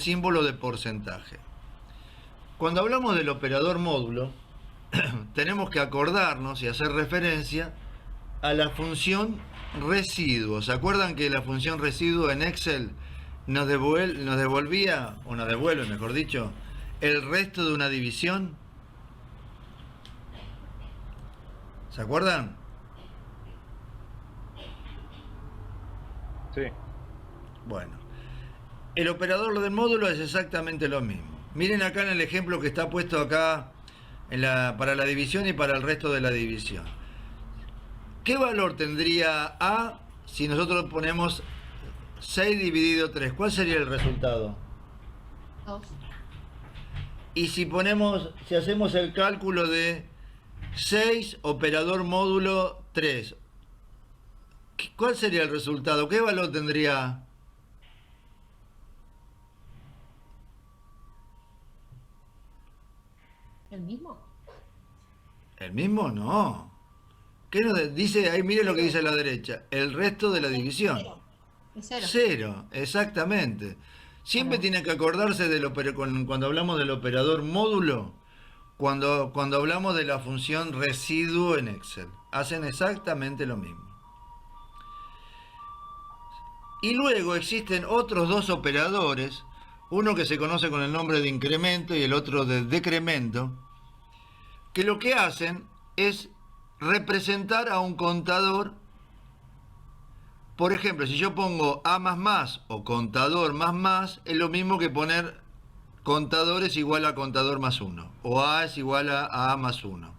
símbolo de porcentaje. Cuando hablamos del operador módulo, tenemos que acordarnos y hacer referencia a la función residuo. ¿Se acuerdan que la función residuo en Excel nos devolvía, o nos devuelve, mejor dicho, el resto de una división? ¿Se acuerdan? Sí. Bueno, el operador del módulo es exactamente lo mismo. Miren acá en el ejemplo que está puesto acá para la división y para el resto de la división. ¿Qué valor tendría A si nosotros ponemos 6 dividido 3? ¿Cuál sería el resultado? 2. Y si hacemos el cálculo de 6 operador módulo 3, ¿cuál sería el resultado? ¿Qué valor tendría? ¿El mismo? ¿El mismo? No. ¿Qué nos dice? Ahí mire lo que dice a la derecha. El resto de la división. Cero. Es cero. Cero, exactamente. Siempre tiene que acordarse cuando hablamos del operador módulo, cuando hablamos de la función residuo en Excel. Hacen exactamente lo mismo. Y luego existen otros dos operadores, uno que se conoce con el nombre de incremento y el otro de decremento, que lo que hacen es representar a un contador. Por ejemplo, si yo pongo A más o contador más, es lo mismo que poner contador es igual a contador más 1, o A es igual a más 1,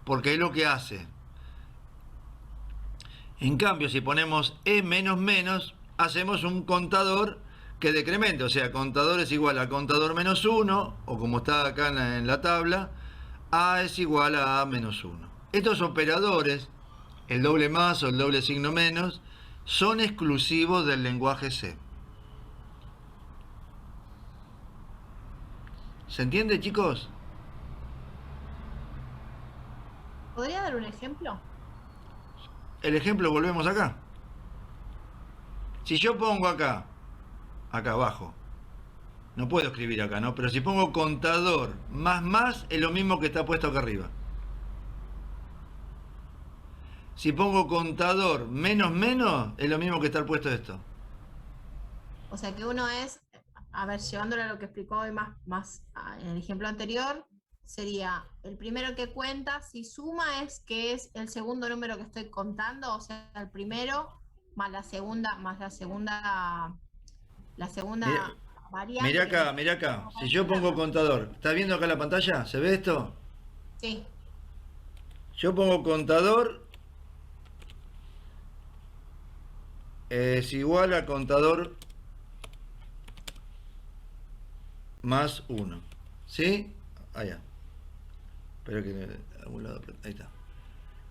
porque es lo que hace. En cambio, si ponemos E menos, hacemos un contador que decrementa, o sea, contador es igual a contador menos 1, o como está acá en la tabla, A es igual a A menos 1. Estos operadores, el doble más o el doble signo menos, son exclusivos del lenguaje C. ¿Se entiende, chicos? ¿Podría dar un ejemplo? El ejemplo, volvemos acá. Si yo pongo acá abajo, no puedo escribir acá, ¿no? Pero si pongo contador más, es lo mismo que está puesto acá arriba. Si pongo contador menos, es lo mismo que está puesto esto. O sea que uno es, a ver, llevándolo a lo que explicó hoy en el ejemplo anterior, sería el primero que cuenta, si suma es que es el segundo número que estoy contando, o sea, el primero más la segunda variable. Mirá acá. Si yo pongo contador, ¿está viendo acá la pantalla? ¿Se ve esto? Sí. Yo pongo contador es igual a contador más 1. ¿Sí? Allá. Espero que algún lado. Ahí está.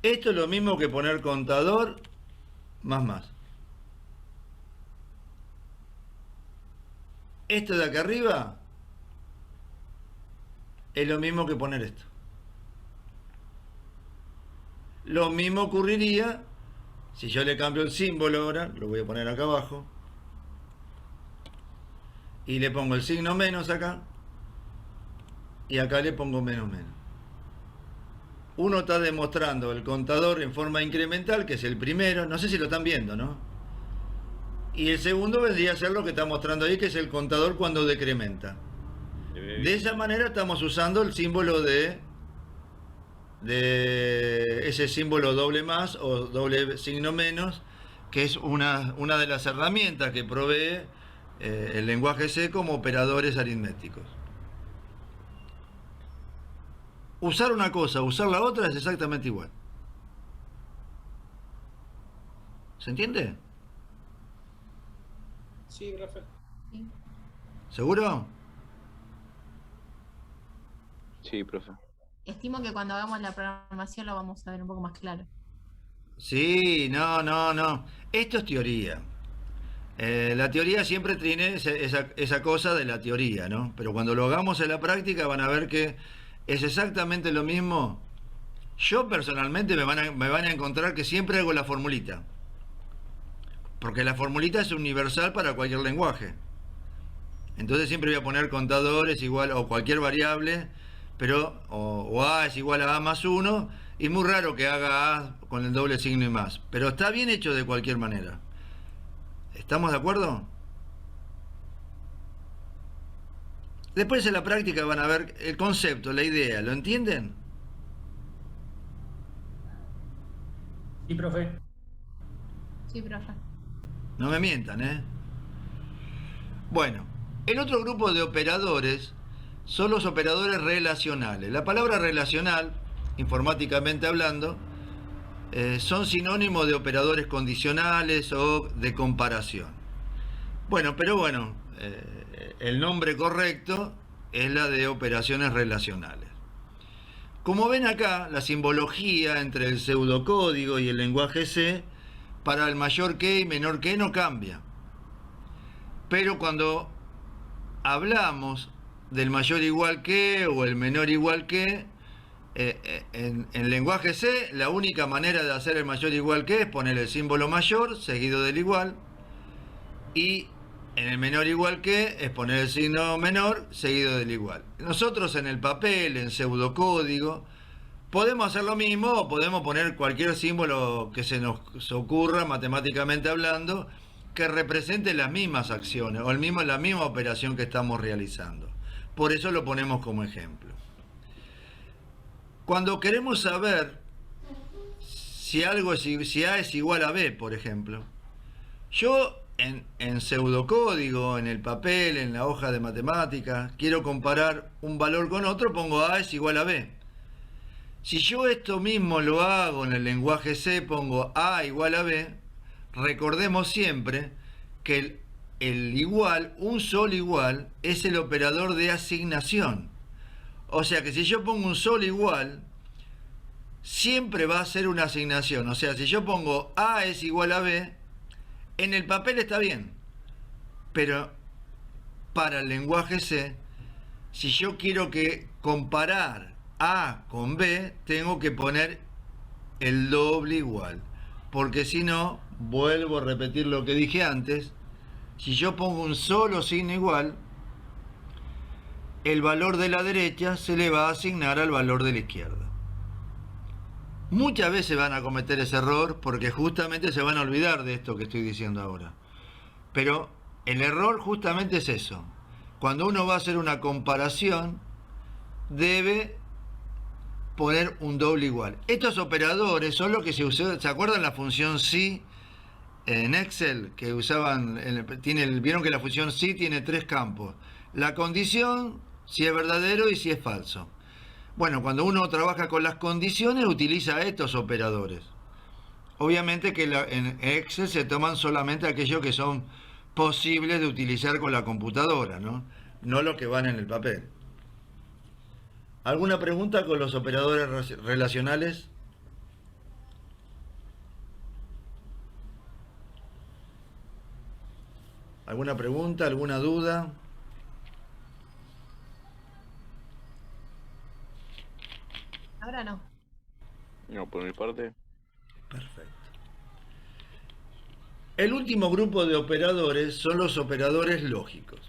Esto es lo mismo que poner contador más. Esto de acá arriba es lo mismo que poner esto. Lo mismo ocurriría si yo le cambio el símbolo ahora, lo voy a poner acá abajo, y le pongo el signo menos acá, y acá le pongo menos. Uno está demostrando el contador en forma incremental, que es el primero, no sé si lo están viendo, ¿no? Y el segundo vendría a ser lo que está mostrando ahí, que es el contador cuando decrementa. De esa manera estamos usando el símbolo de ese símbolo doble más o doble signo menos, que es una de las herramientas que provee el lenguaje C como operadores aritméticos. Usar una cosa, usar la otra es exactamente igual. ¿Se entiende? Sí, Rafael. Sí. ¿Seguro? Sí, profe. Estimo que cuando hagamos la programación lo vamos a ver un poco más claro. Sí, no. Esto es teoría. La teoría siempre tiene esa cosa de la teoría, ¿no? Pero cuando lo hagamos en la práctica van a ver que es exactamente lo mismo. Yo personalmente me van a encontrar que siempre hago la formulita. Porque la formulita es universal para cualquier lenguaje. Entonces siempre voy a poner contadores igual o cualquier variable, pero o A es igual a A más 1, y muy raro que haga A con el doble signo y más. Pero está bien hecho de cualquier manera. ¿Estamos de acuerdo? Después en la práctica van a ver el concepto, la idea, ¿lo entienden? Sí, profe. Sí, profe. No me mientan, ¿eh? Bueno, el otro grupo de operadores son los operadores relacionales. La palabra relacional, informáticamente hablando, son sinónimos de operadores condicionales o de comparación. Bueno, pero bueno, el nombre correcto es la de operaciones relacionales. Como ven acá, la simbología entre el pseudocódigo y el lenguaje C para el mayor que y menor que no cambia. Pero cuando hablamos del mayor igual que o el menor igual que, en lenguaje C, la única manera de hacer el mayor igual que es poner el símbolo mayor seguido del igual, y en el menor igual que es poner el signo menor seguido del igual. Nosotros en el papel, en pseudocódigo, podemos hacer lo mismo o podemos poner cualquier símbolo que se nos ocurra matemáticamente hablando que represente las mismas acciones o la misma operación que estamos realizando. Por eso lo ponemos como ejemplo. Cuando queremos saber si A es igual a B, por ejemplo, yo en pseudocódigo, en el papel, en la hoja de matemáticas, quiero comparar un valor con otro, pongo A es igual a B. Si yo esto mismo lo hago en el lenguaje C, pongo A igual a B, recordemos siempre que el igual, un solo igual, es el operador de asignación. O sea que si yo pongo un solo igual, siempre va a ser una asignación. O sea, si yo pongo A es igual a B, en el papel está bien, pero para el lenguaje C, si yo quiero comparar A con B, tengo que poner el doble igual, porque si no, vuelvo a repetir lo que dije antes, si yo pongo un solo signo igual, el valor de la derecha se le va a asignar al valor de la izquierda. Muchas veces van a cometer ese error porque justamente se van a olvidar de esto que estoy diciendo ahora. Pero el error justamente es eso. Cuando uno va a hacer una comparación, debe poner un doble igual. Estos operadores son los que se usaban. ¿Se acuerdan la función si en Excel que usaban? Vieron que la función si tiene 3 campos. La condición, si es verdadero y si es falso. Bueno, cuando uno trabaja con las condiciones, utiliza estos operadores. Obviamente que en Excel se toman solamente aquellos que son posibles de utilizar con la computadora, ¿no? No los que van en el papel. ¿Alguna pregunta con los operadores relacionales? ¿Alguna pregunta? ¿Alguna duda? Ahora no. No, por mi parte. Perfecto. El último grupo de operadores son los operadores lógicos.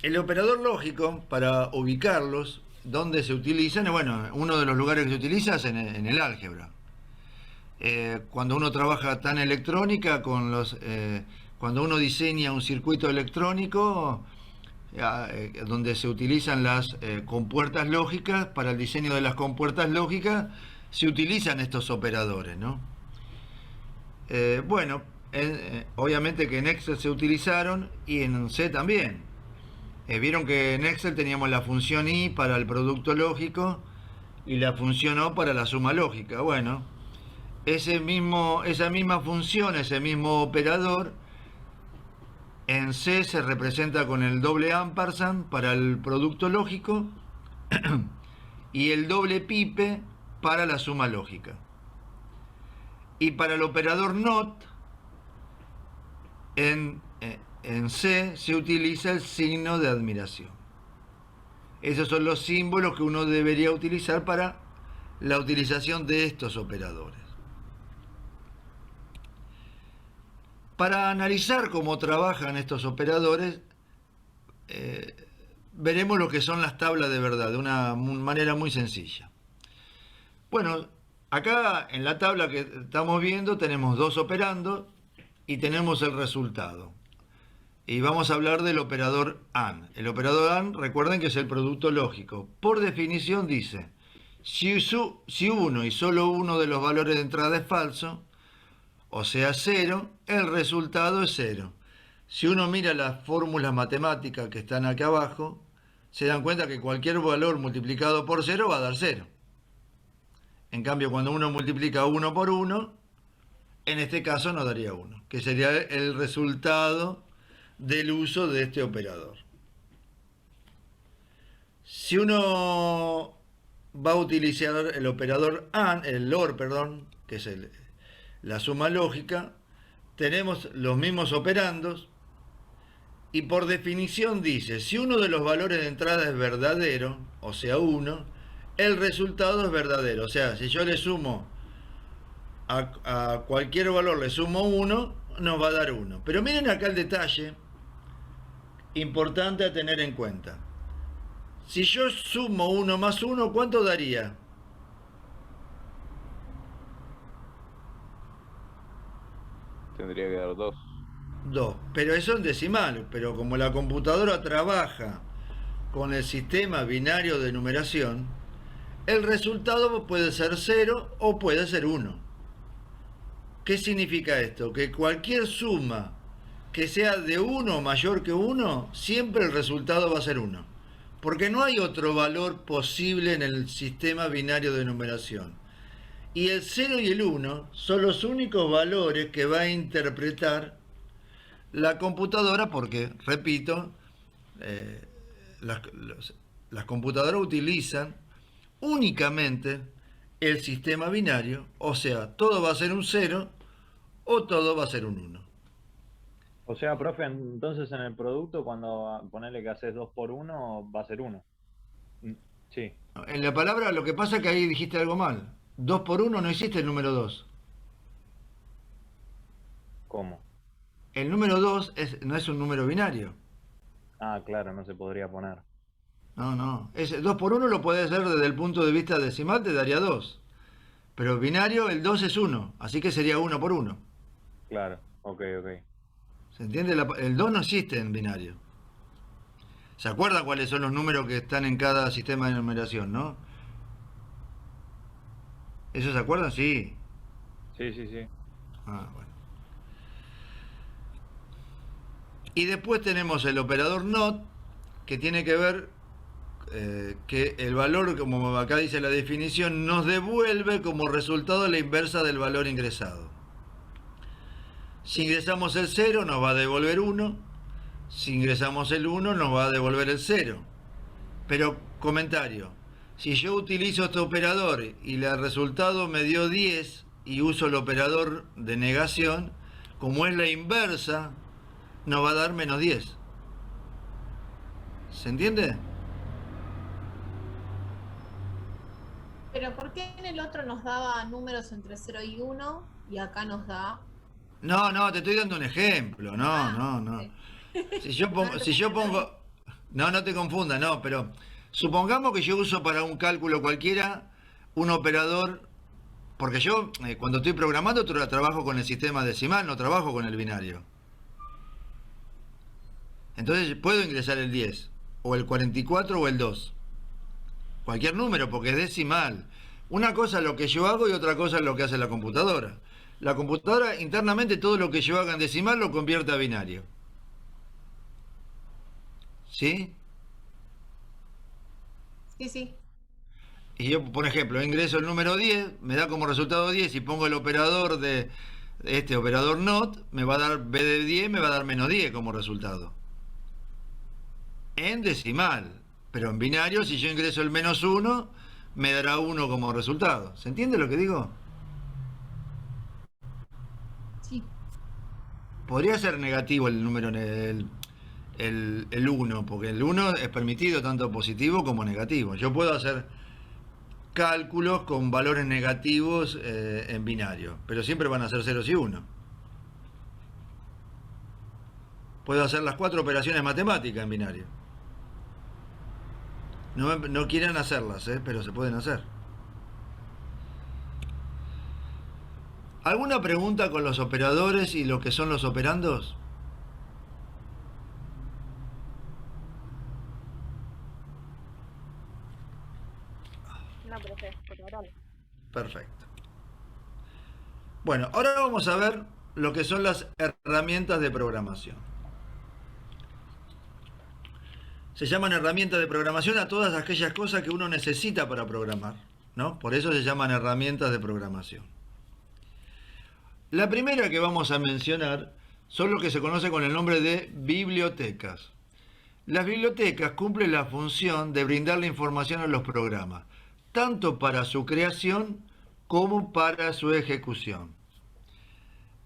El operador lógico, para ubicarlos, ¿dónde se utilizan? Bueno, uno de los lugares que se utiliza es en el álgebra. Cuando uno trabaja tan electrónica, cuando uno diseña un circuito electrónico, donde se utilizan las compuertas lógicas, para el diseño de las compuertas lógicas, se utilizan estos operadores, ¿no? Bueno, obviamente que en Excel se utilizaron y en C también. Vieron que en Excel teníamos la función I para el producto lógico y la función O para la suma lógica. Bueno, esa misma función, ese mismo operador, en C se representa con el doble ampersand para el producto lógico y el doble pipe para la suma lógica. Y para el operador NOT, en C se utiliza el signo de admiración. Esos son los símbolos que uno debería utilizar para la utilización de estos operadores. Para analizar cómo trabajan estos operadores, veremos lo que son las tablas de verdad, de una manera muy sencilla. Bueno, acá en la tabla que estamos viendo tenemos dos operandos y tenemos el resultado. Y vamos a hablar del operador AND. El operador AND, recuerden que es el producto lógico. Por definición dice, si uno y solo uno de los valores de entrada es falso, o sea 0, el resultado es 0. Si uno mira las fórmulas matemáticas que están acá abajo, se dan cuenta que cualquier valor multiplicado por 0 va a dar 0. En cambio, cuando uno multiplica 1 por 1, en este caso nos daría 1, que sería el resultado del uso de este operador. Si uno va a utilizar el operador AND, el OR, perdón, que es la suma lógica, tenemos los mismos operandos y por definición dice, si uno de los valores de entrada es verdadero, o sea 1, el resultado es verdadero. O sea, si yo le sumo a cualquier valor, le sumo 1, nos va a dar 1. Pero miren acá el detalle importante a tener en cuenta. Si yo sumo 1 más 1, ¿cuánto daría? Tendría que dar 2. 2. Pero eso en decimal. Pero como la computadora trabaja con el sistema binario de numeración, el resultado puede ser 0 o puede ser 1. ¿Qué significa esto? Que cualquier suma que sea de 1 o mayor que 1, siempre el resultado va a ser 1. Porque no hay otro valor posible en el sistema binario de numeración. Y el 0 y el 1 son los únicos valores que va a interpretar la computadora porque, repito, las computadoras utilizan únicamente el sistema binario, o sea, todo va a ser un 0 o todo va a ser un 1. O sea, profe, entonces en el producto cuando ponele que haces 2 por 1 va a ser 1. Sí. En la palabra lo que pasa es que ahí dijiste algo mal. 2 por 1 no existe el número 2. ¿Cómo? El número 2 no es un número binario. Ah, claro, no se podría poner. No. 2 por 1 lo puede hacer desde el punto de vista decimal, te daría 2. Pero binario, el 2 es 1, así que sería 1 por 1. Claro, ok. ¿Se entiende? El 2 no existe en binario. ¿Se acuerdan cuáles son los números que están en cada sistema de numeración, no? ¿Eso se acuerdan? Sí. Sí. Ah, bueno. Y después tenemos el operador NOT, que tiene que ver que el valor, como acá dice la definición, nos devuelve como resultado la inversa del valor ingresado. Si ingresamos el 0 nos va a devolver 1, si ingresamos el 1 nos va a devolver el 0. Pero, comentario, si yo utilizo este operador y el resultado me dio 10 y uso el operador de negación, como es la inversa, nos va a dar menos 10. ¿Se entiende? Pero ¿por qué en el otro nos daba números entre 0 y 1 y acá nos da... No, te estoy dando un ejemplo. No. Ok. Si yo pongo... No te confundas, no, pero supongamos que yo uso para un cálculo cualquiera un operador, porque yo cuando estoy programando trabajo con el sistema decimal, no trabajo con el binario. Entonces puedo ingresar el 10, o el 44 o el 2. Cualquier número, porque es decimal. Una cosa es lo que yo hago y otra cosa es lo que hace la computadora. La computadora internamente todo lo que yo haga en decimal lo convierte a binario. ¿Sí? Sí. Y yo, por ejemplo, ingreso el número 10, me da como resultado 10 y pongo el operador de este operador NOT, me va a dar B de 10, me va a dar menos 10 como resultado. En decimal, pero en binario, si yo ingreso el menos 1, me dará 1 como resultado. ¿Se entiende lo que digo? Sí. Podría ser negativo el número, el 1, porque el 1 es permitido tanto positivo como negativo. Yo puedo hacer cálculos con valores negativos en binario, pero siempre van a ser ceros y 1. Puedo hacer las 4 operaciones matemáticas en binario. No quieren hacerlas, pero se pueden hacer. ¿Alguna pregunta con los operadores y lo que son los operandos? No, profe, por ahora no. Perfecto. Bueno, ahora vamos a ver lo que son las herramientas de programación. Se llaman herramientas de programación a todas aquellas cosas que uno necesita para programar, ¿no? Por eso se llaman herramientas de programación. La primera que vamos a mencionar son lo que se conoce con el nombre de bibliotecas. Las bibliotecas cumplen la función de brindarle información a los programas, tanto para su creación como para su ejecución.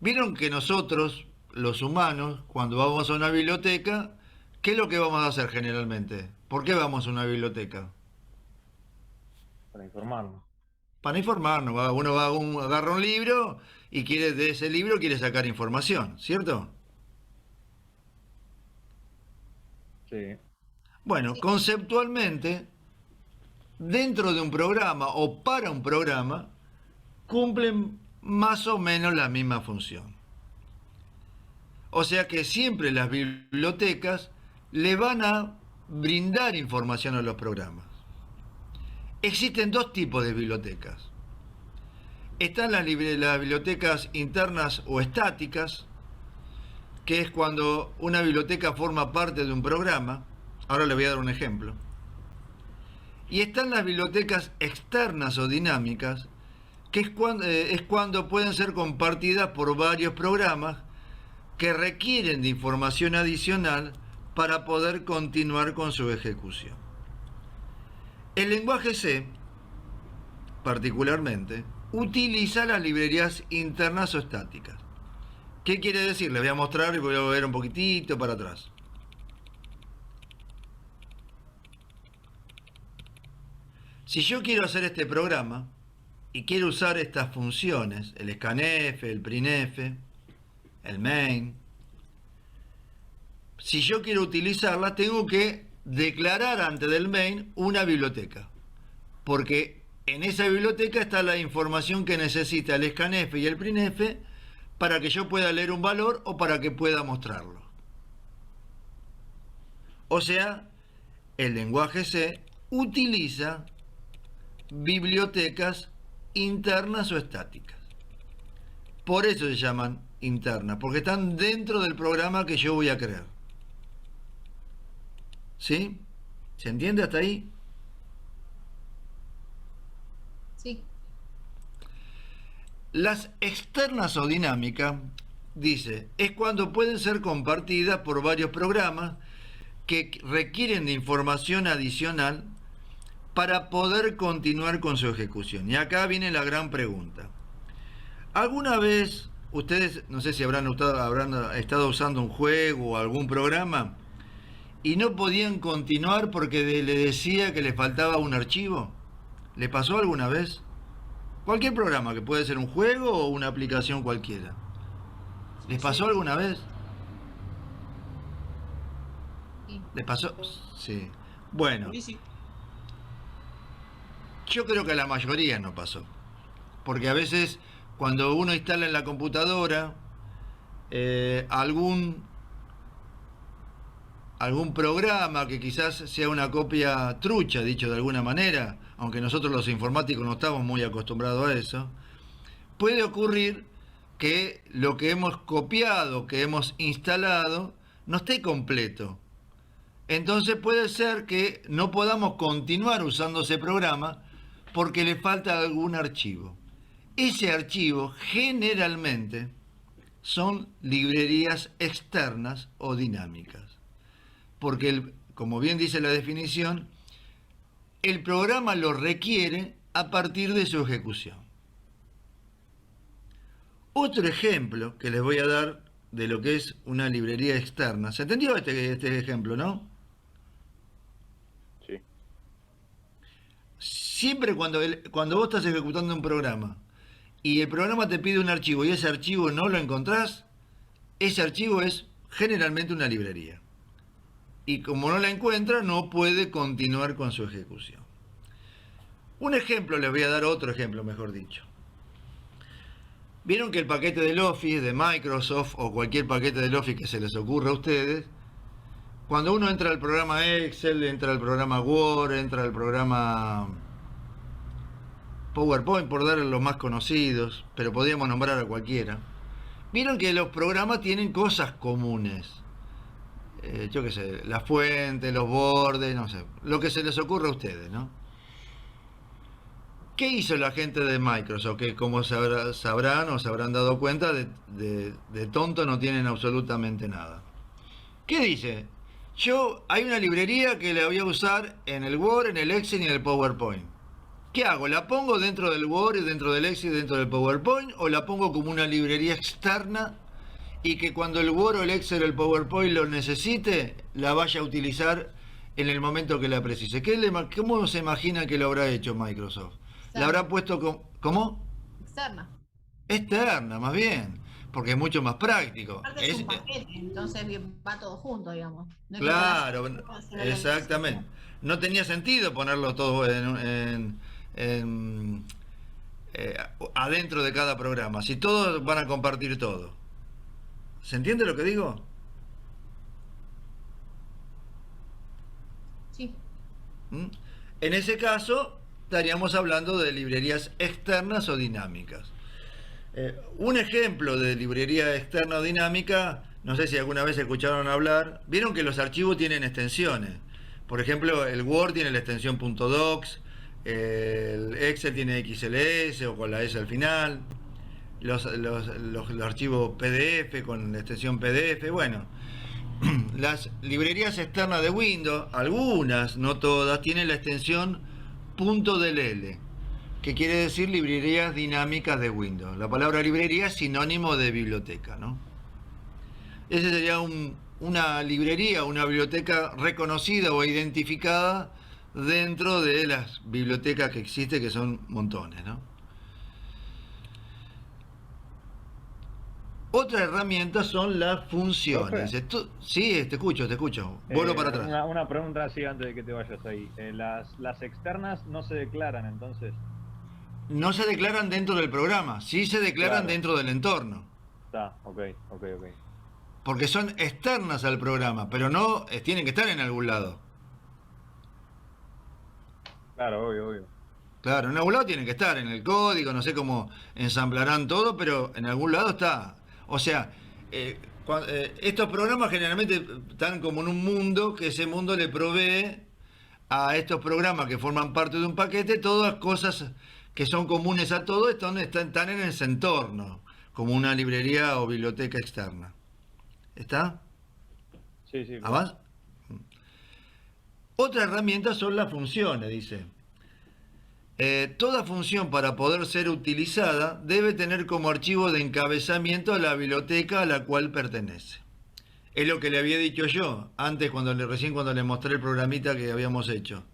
Vieron que nosotros, los humanos, cuando vamos a una biblioteca, ¿qué es lo que vamos a hacer generalmente? ¿Por qué vamos a una biblioteca? Para informarnos. Para informarnos. Uno agarra un libro y de ese libro quiere sacar información, ¿cierto? Sí. Bueno, conceptualmente, dentro de un programa o para un programa, cumplen más o menos la misma función. O sea que siempre las bibliotecas le van a brindar información a los programas. Existen 2 tipos de bibliotecas. Están las bibliotecas internas o estáticas, que es cuando una biblioteca forma parte de un programa. Ahora le voy a dar un ejemplo. Y están las bibliotecas externas o dinámicas, que es cuando pueden ser compartidas por varios programas que requieren de información adicional para poder continuar con su ejecución. El lenguaje C, particularmente, utiliza las librerías internas o estáticas. ¿Qué quiere decir? Les voy a mostrar y voy a volver un poquitito para atrás. Si yo quiero hacer este programa y quiero usar estas funciones, el scanf, el printf, el main, si yo quiero utilizarlas, tengo que declarar antes del main una biblioteca, porque en esa biblioteca está la información que necesita el scanf y el printf para que yo pueda leer un valor o para que pueda mostrarlo. O sea, el lenguaje C utiliza bibliotecas internas o estáticas. Por eso se llaman internas, porque están dentro del programa que yo voy a crear. ¿Sí? ¿Se entiende hasta ahí? Sí. Las externas o dinámicas, dice, es cuando pueden ser compartidas por varios programas que requieren de información adicional para poder continuar con su ejecución. Y acá viene la gran pregunta. ¿Alguna vez ustedes, no sé si habrán estado usando un juego o algún programa y no podían continuar porque le decía que les faltaba un archivo? ¿Le pasó alguna vez? Cualquier programa, que puede ser un juego o una aplicación cualquiera. ¿Les pasó alguna vez? Sí. ¿Les pasó? Sí. Bueno, Sí, sí. yo creo que a la mayoría no pasó. Porque a veces cuando uno instala en la computadora algún programa que quizás sea una copia trucha, dicho de alguna manera, aunque nosotros los informáticos no estamos muy acostumbrados a eso, puede ocurrir que lo que hemos copiado, que hemos instalado, no esté completo. Entonces puede ser que no podamos continuar usando ese programa porque le falta algún archivo. Ese archivo generalmente son librerías externas o dinámicas. Porque, como bien dice la definición, el programa lo requiere a partir de su ejecución. Otro ejemplo que les voy a dar de lo que es una librería externa. ¿Se entendió este ejemplo, no? Sí. Siempre cuando vos estás ejecutando un programa y el programa te pide un archivo y ese archivo no lo encontrás, ese archivo es generalmente una librería. Y como no la encuentra, no puede continuar con su ejecución. Un ejemplo, les voy a dar otro ejemplo, mejor dicho. Vieron que el paquete del Office de Microsoft o cualquier paquete del Office que se les ocurra a ustedes, cuando uno entra al programa Excel, entra al programa Word, entra al programa PowerPoint, por dar los más conocidos, pero podríamos nombrar a cualquiera, vieron que los programas tienen cosas comunes. Yo qué sé, la fuente, los bordes, no sé, lo que se les ocurra a ustedes, ¿no? ¿Qué hizo la gente de Microsoft? Que como sabrán o se habrán dado cuenta, de tonto no tienen absolutamente nada. ¿Qué dice? Hay una librería que la voy a usar en el Word, en el Excel y en el PowerPoint. ¿Qué hago? ¿La pongo dentro del Word y dentro del Excel y dentro del PowerPoint? ¿O la pongo como una librería externa y que cuando el Word o el Excel o el PowerPoint lo necesite, la vaya a utilizar en el momento que la precise? ¿Cómo se imagina que lo habrá hecho Microsoft? ¿La habrá puesto ¿cómo? Externa. Externa, más bien, porque es mucho más práctico. Aparte es un paquete, entonces va todo junto, digamos. No es Claro, que pueda hacer exactamente. No tenía sentido ponerlo todo adentro de cada programa, si todos van a compartir todo. ¿Se entiende lo que digo? Sí. En ese caso, estaríamos hablando de librerías externas o dinámicas. Un ejemplo de librería externa o dinámica, no sé si alguna vez escucharon hablar, vieron que los archivos tienen extensiones. Por ejemplo, el Word tiene la extensión .docs, el Excel tiene XLS o con la S al final, los archivos PDF con la extensión PDF. Bueno, las librerías externas de Windows, algunas, no todas, tienen la extensión .dll, que quiere decir librerías dinámicas de Windows. La palabra librería es sinónimo de biblioteca, ¿no? Ese sería una librería, una biblioteca reconocida o identificada dentro de las bibliotecas que existen, que son montones, ¿no? Otra herramienta son las funciones. Sí, te escucho. Vuelvo para atrás. Una pregunta así antes de que te vayas ahí. Las externas no se declaran entonces. No se declaran dentro del programa, sí se declaran dentro del entorno. Está, ok. Porque son externas al programa, pero no tienen que estar en algún lado. Claro, obvio. Claro, en algún lado tienen que estar, en el código, no sé cómo ensamblarán todo, pero en algún lado está. O sea, estos programas generalmente están como en un mundo, que ese mundo le provee a estos programas que forman parte de un paquete todas cosas que son comunes a todos, están en ese entorno, como una librería o biblioteca externa. ¿Está? Sí. ¿Avanza? Otra herramienta son las funciones, dice. Toda función, para poder ser utilizada, debe tener como archivo de encabezamiento a la biblioteca a la cual pertenece. Es lo que le había dicho yo antes, recién cuando le mostré el programita que habíamos hecho.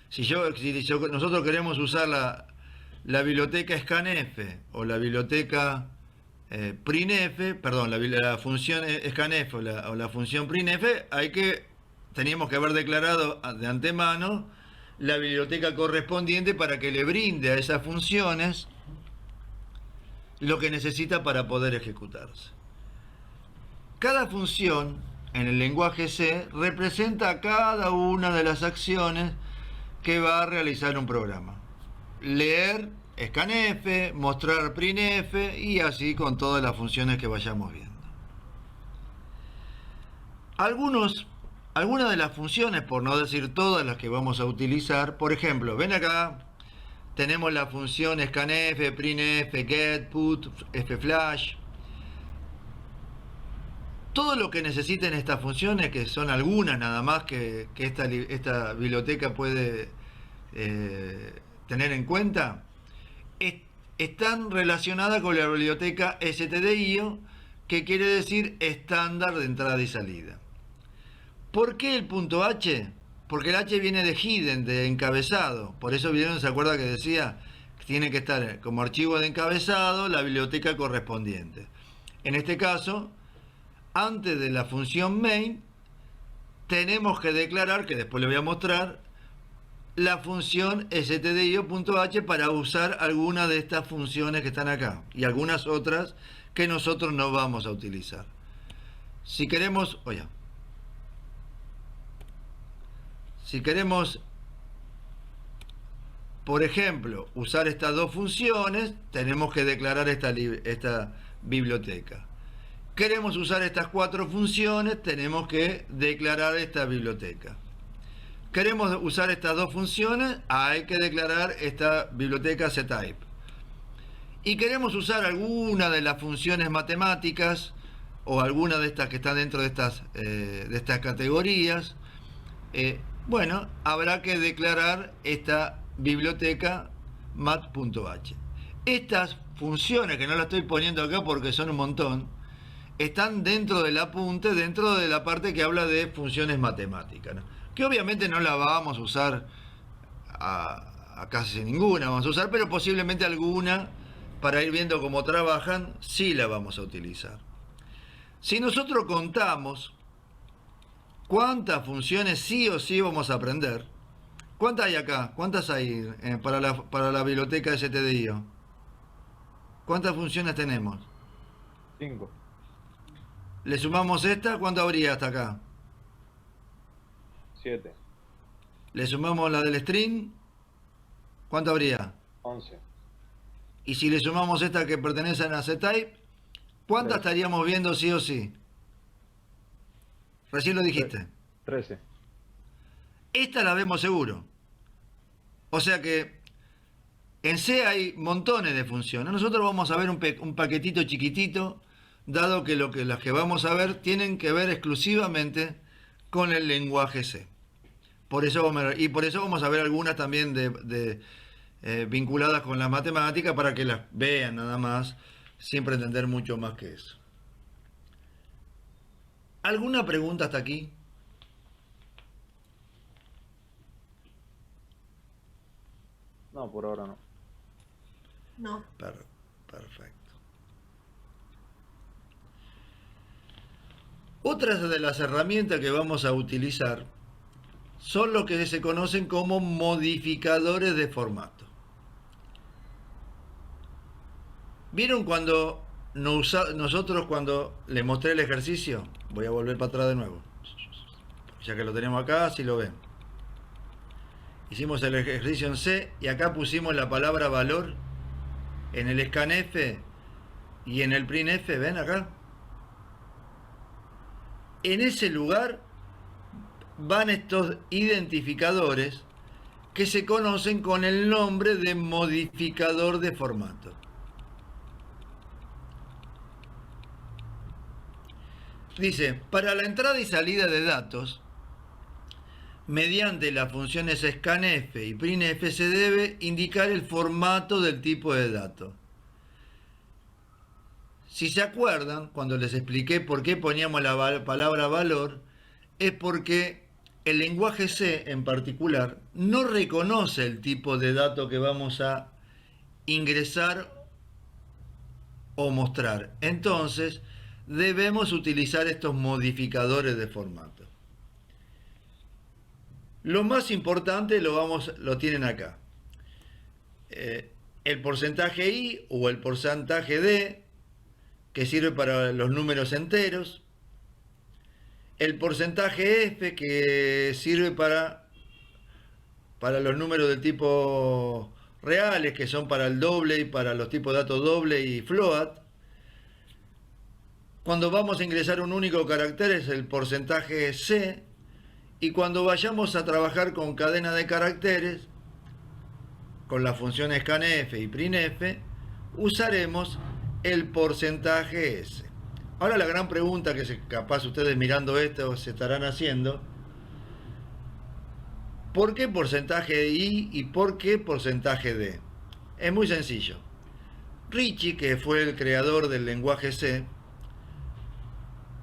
Si nosotros queremos usar la biblioteca scanf o la biblioteca printf, perdón, la función scanf o la función printf, teníamos que haber declarado de antemano la biblioteca correspondiente para que le brinde a esas funciones lo que necesita para poder ejecutarse. Cada función en el lenguaje C representa cada una de las acciones que va a realizar un programa. Leer scanf, mostrar printf y así con todas las funciones que vayamos viendo. Algunas de las funciones, por no decir todas las que vamos a utilizar, por ejemplo, ven acá, tenemos la función scanf, printf, get, put, fflash. Todo lo que necesiten estas funciones, que son algunas nada más que esta biblioteca puede tener en cuenta, están relacionadas con la biblioteca stdio, que quiere decir estándar de entrada y salida. ¿Por qué el punto H? Porque el H viene de hidden, de encabezado. Por eso vieron, ¿se acuerda que decía que tiene que estar como archivo de encabezado la biblioteca correspondiente? En este caso, antes de la función main, tenemos que declarar, que después le voy a mostrar, la función stdio.h para usar alguna de estas funciones que están acá y algunas otras que nosotros no vamos a utilizar. Si queremos, si queremos, por ejemplo, usar estas dos funciones, tenemos que declarar esta biblioteca. Queremos usar estas 4 funciones, tenemos que declarar esta biblioteca. Queremos usar estas 2 funciones, hay que declarar esta biblioteca ctype. Y queremos usar alguna de las funciones matemáticas o alguna de estas que están dentro de estas categorías. Bueno, habrá que declarar esta biblioteca mat.h. Estas funciones, que no las estoy poniendo acá porque son un montón, están dentro del apunte, dentro de la parte que habla de funciones matemáticas, ¿no? Que obviamente no la vamos a usar a casi ninguna, vamos a usar, pero posiblemente alguna, para ir viendo cómo trabajan, sí la vamos a utilizar. Si nosotros contamos cuántas funciones sí o sí vamos a aprender, ¿cuántas hay acá? ¿Cuántas hay para la biblioteca stdio? ¿Cuántas funciones tenemos? 5. Le sumamos esta, ¿cuánto habría hasta acá? 7. Le sumamos la del string, ¿cuánto habría? 11. Y si le sumamos esta que pertenecen a ctype, ¿cuántas estaríamos viendo sí o sí? Recién lo dijiste. 13. Esta la vemos seguro. O sea que en C hay montones de funciones. Nosotros vamos a ver un paquetito chiquitito, dado que las que vamos a ver tienen que ver exclusivamente con el lenguaje C. Por eso vamos a ver algunas también vinculadas con la matemática para que las vean nada más, sin pretender mucho más que eso. ¿Alguna pregunta hasta aquí? No, por ahora no. No. Perfecto. Otras de las herramientas que vamos a utilizar son los que se conocen como modificadores de formato. ¿Vieron cuando nosotros cuando les mostré el ejercicio? Voy a volver para atrás de nuevo. Ya que lo tenemos acá, si lo ven. Hicimos el ejercicio en C y acá pusimos la palabra valor en el scanf y en el printf, ¿ven acá? En ese lugar van estos identificadores que se conocen con el nombre de modificador de formato. Dice, para la entrada y salida de datos, mediante las funciones scanf y printf se debe indicar el formato del tipo de dato. Si se acuerdan, cuando les expliqué por qué poníamos la palabra valor, es porque el lenguaje C en particular no reconoce el tipo de dato que vamos a ingresar o mostrar. Entonces, debemos utilizar estos modificadores de formato. Lo más importante lo tienen acá. El porcentaje i o el porcentaje d, que sirve para los números enteros. El porcentaje f, que sirve para los números de tipo reales, que son para el doble y para los tipos de datos doble y float. Cuando vamos a ingresar un único carácter es el porcentaje C, y cuando vayamos a trabajar con cadena de caracteres, con las funciones scanf y printf, usaremos el porcentaje S. Ahora la gran pregunta que capaz ustedes mirando esto se estarán haciendo: ¿por qué porcentaje I y por qué porcentaje D? Es muy sencillo. Ricci, que fue el creador del lenguaje C,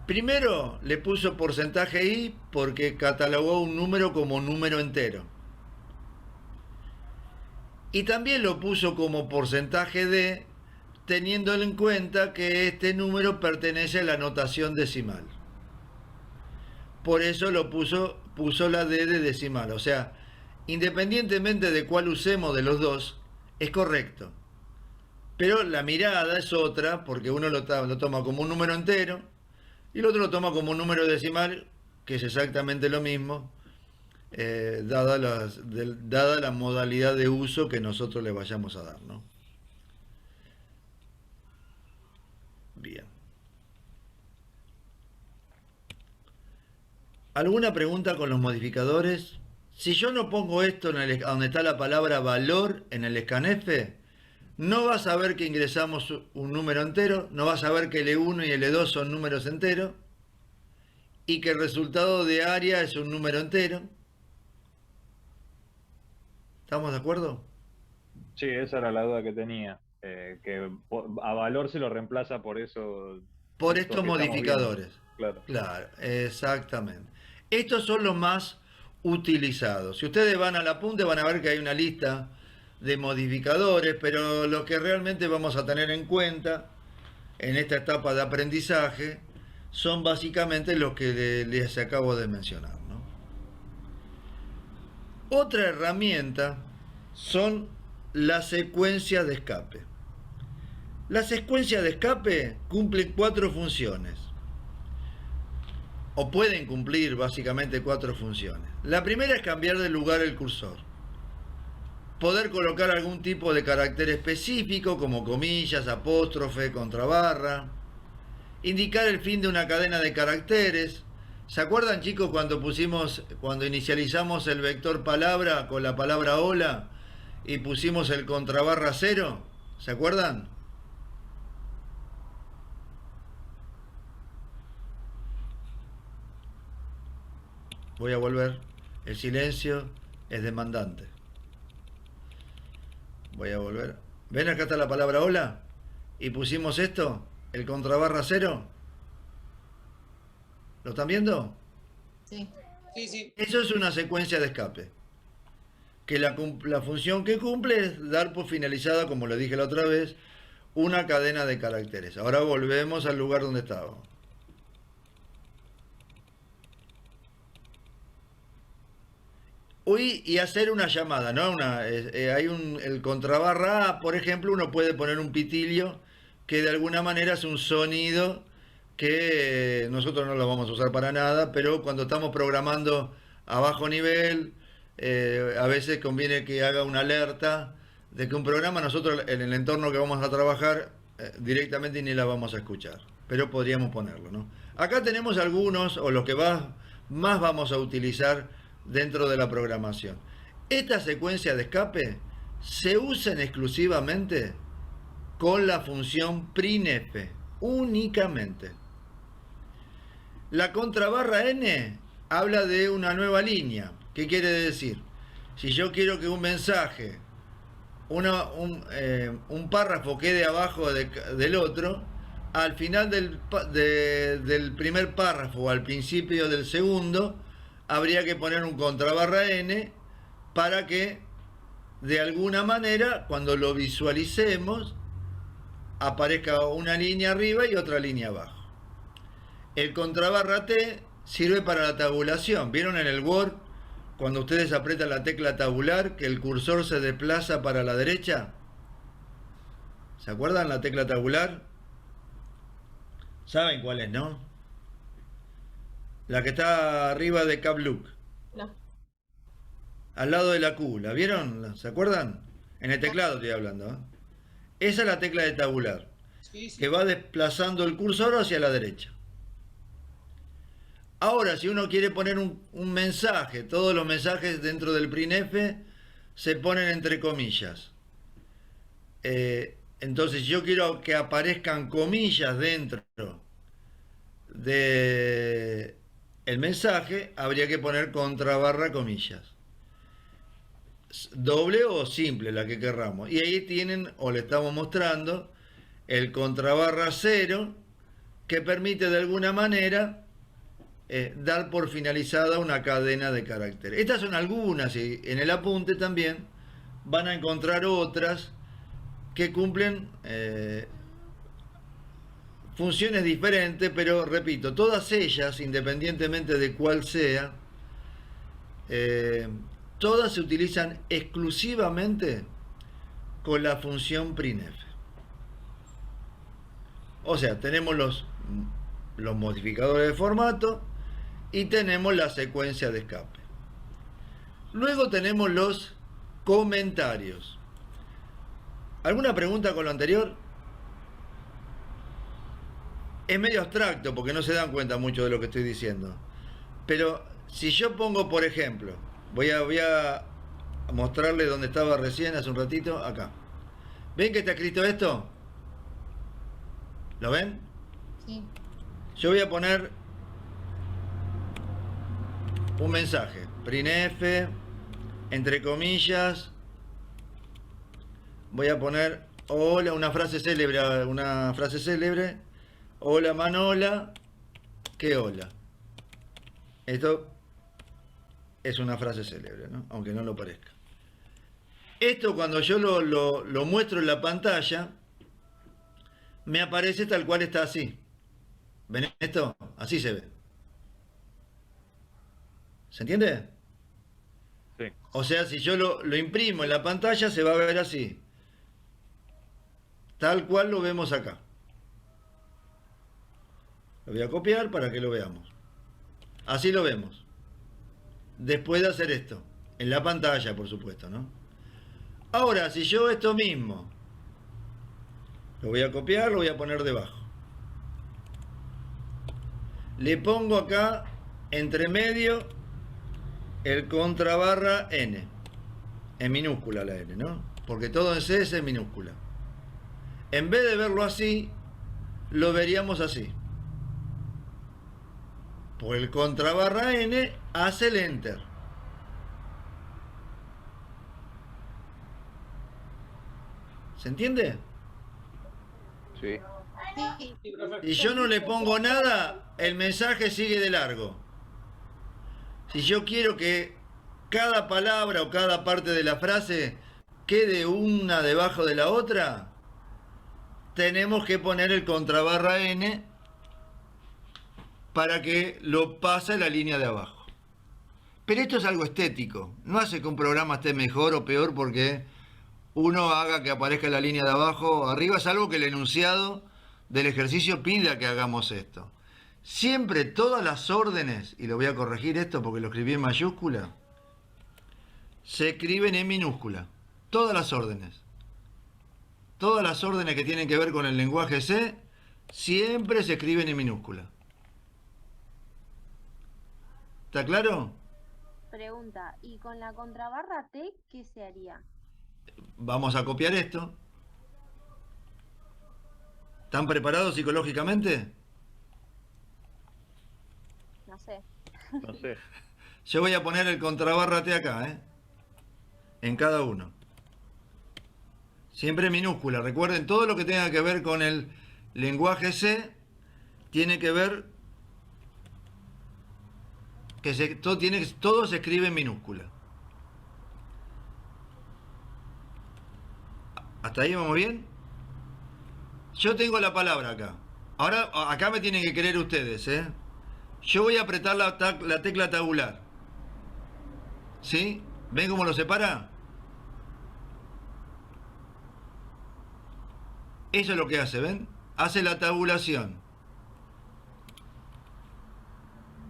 primero le puso porcentaje i porque catalogó un número como número entero. Y también lo puso como porcentaje d teniendo en cuenta que este número pertenece a la notación decimal. Por eso puso la D de decimal. O sea, independientemente de cuál usemos de los dos, es correcto. Pero la mirada es otra, porque uno lo toma como un número entero y el otro lo toma como un número decimal, que es exactamente lo mismo, dada la modalidad de uso que nosotros le vayamos a dar, ¿no? Bien. ¿Alguna pregunta con los modificadores? Si yo no pongo esto donde está la palabra valor en el scanf, no vas a ver que ingresamos un número entero, no vas a ver que L1 y L2 son números enteros y que el resultado de área es un número entero. ¿Estamos de acuerdo? Sí, esa era la duda que tenía. Que a valor se lo reemplaza por eso. Por estos que estamos modificadores. viendo. Claro. Claro, exactamente. Estos son los más utilizados. Si ustedes van al apunte van a ver que hay una lista de modificadores, pero lo que realmente vamos a tener en cuenta en esta etapa de aprendizaje son básicamente los que les acabo de mencionar, ¿no? Otra herramienta son las secuencias de escape. Las secuencias de escape cumplen 4 funciones, o pueden cumplir básicamente 4 funciones. La primera es cambiar de lugar el cursor. Poder colocar algún tipo de carácter específico como comillas, apóstrofe, contrabarra. Indicar el fin de una cadena de caracteres. ¿Se acuerdan, chicos, cuando inicializamos el vector palabra con la palabra hola y pusimos el contrabarra 0? ¿Se acuerdan? Voy a volver. El silencio es demandante. Voy a volver. ¿Ven? Acá está la palabra hola. Y pusimos esto, el contrabarra 0. ¿Lo están viendo? Sí. Sí, sí. Eso es una secuencia de escape. Que la función que cumple es dar por finalizada, como le dije la otra vez, una cadena de caracteres. Ahora volvemos al lugar donde estábamos. Y hacer una llamada, ¿no? Hay el contrabarra A, por ejemplo, uno puede poner un pitillo que de alguna manera es un sonido que nosotros no lo vamos a usar para nada, pero cuando estamos programando a bajo nivel, a veces conviene que haga una alerta de que un programa, nosotros en el entorno que vamos a trabajar, directamente ni la vamos a escuchar, pero podríamos ponerlo, ¿no? Acá tenemos algunos, o los que más vamos a utilizar dentro de la programación. Esta secuencia de escape se usan exclusivamente con la función printf, únicamente. La contrabarra n habla de una nueva línea. ¿Qué quiere decir? Si yo quiero que un mensaje, un párrafo quede abajo del otro, al final del primer párrafo o al principio del segundo, habría que poner un contrabarra n para que de alguna manera cuando lo visualicemos aparezca una línea arriba y otra línea abajo. El contrabarra t sirve para la tabulación. ¿Vieron en el Word cuando ustedes aprietan la tecla tabular que el cursor se desplaza para la derecha? ¿Se acuerdan la tecla tabular? ¿Saben cuál es, no? La que está arriba de Cap Look. No. Al lado de la Q. ¿La vieron? ¿Se acuerdan? En el teclado estoy hablando, ¿eh? Esa es la tecla de tabular. Sí, sí. Que va desplazando el cursor hacia la derecha. Ahora, si uno quiere poner un mensaje, todos los mensajes dentro del printf se ponen entre comillas. Entonces, yo quiero que aparezcan comillas dentro de el mensaje, habría que poner contrabarra comillas. Doble o simple, la que querramos. Y ahí tienen, o le estamos mostrando, el contrabarra 0, que permite de alguna manera dar por finalizada una cadena de caracteres. Estas son algunas, y en el apunte también van a encontrar otras que cumplen funciones diferentes, pero repito, todas ellas, independientemente de cuál sea, todas se utilizan exclusivamente con la función printf. O sea, tenemos los modificadores de formato y tenemos la secuencia de escape. Luego tenemos los comentarios. ¿Alguna pregunta con lo anterior? Es medio abstracto porque no se dan cuenta mucho de lo que estoy diciendo. Pero si yo pongo, por ejemplo, voy a mostrarle donde estaba recién hace un ratito, acá. ¿Ven que está escrito esto? ¿Lo ven? Sí. Yo voy a poner un mensaje, printf, entre comillas, voy a poner hola, una frase célebre, hola Manola, ¿qué hola? Esto es una frase célebre, ¿no? Aunque no lo parezca. Esto cuando yo lo muestro en la pantalla, me aparece tal cual está así. ¿Ven esto? Así se ve. ¿Se entiende? Sí. O sea, si yo lo imprimo en la pantalla, se va a ver así. Tal cual lo vemos acá. Lo voy a copiar para que lo veamos. Así lo vemos. Después de hacer esto. En la pantalla, por supuesto, ¿no? Ahora, si yo esto mismo lo voy a copiar, lo voy a poner debajo. Le pongo acá, entre medio, el contrabarra N. En minúscula la N, ¿no? Porque todo en C es en minúscula. En vez de verlo así, lo veríamos así. Pues el contrabarra N hace el Enter. ¿Se entiende? Sí. Sí. Sí, profe. Si yo no le pongo nada, el mensaje sigue de largo. Si yo quiero que cada palabra o cada parte de la frase quede una debajo de la otra, tenemos que poner el contrabarra N para que lo pase a la línea de abajo. Pero esto es algo estético. No hace que un programa esté mejor o peor porque uno haga que aparezca la línea de abajo o arriba, es algo que el enunciado del ejercicio pida que hagamos esto. Siempre todas las órdenes, y lo voy a corregir esto porque lo escribí en mayúscula, se escriben en minúscula. Todas las órdenes. Todas las órdenes que tienen que ver con el lenguaje C, siempre se escriben en minúscula. ¿Está claro? Pregunta, ¿y con la contrabarra T qué se haría? Vamos a copiar esto. ¿Están preparados psicológicamente? No sé. No sé. Yo voy a poner el contrabarra T acá, ¿eh? En cada uno. Siempre en minúscula. Recuerden, todo lo que tenga que ver con el lenguaje C tiene que ver que todo se escribe en minúscula. ¿Hasta ahí vamos bien? Yo tengo la palabra acá. Ahora, acá me tienen que creer ustedes, ¿eh? Yo voy a apretar la tecla tabular. ¿Sí? ¿Ven cómo lo separa? Eso es lo que hace, ¿ven? Hace la tabulación.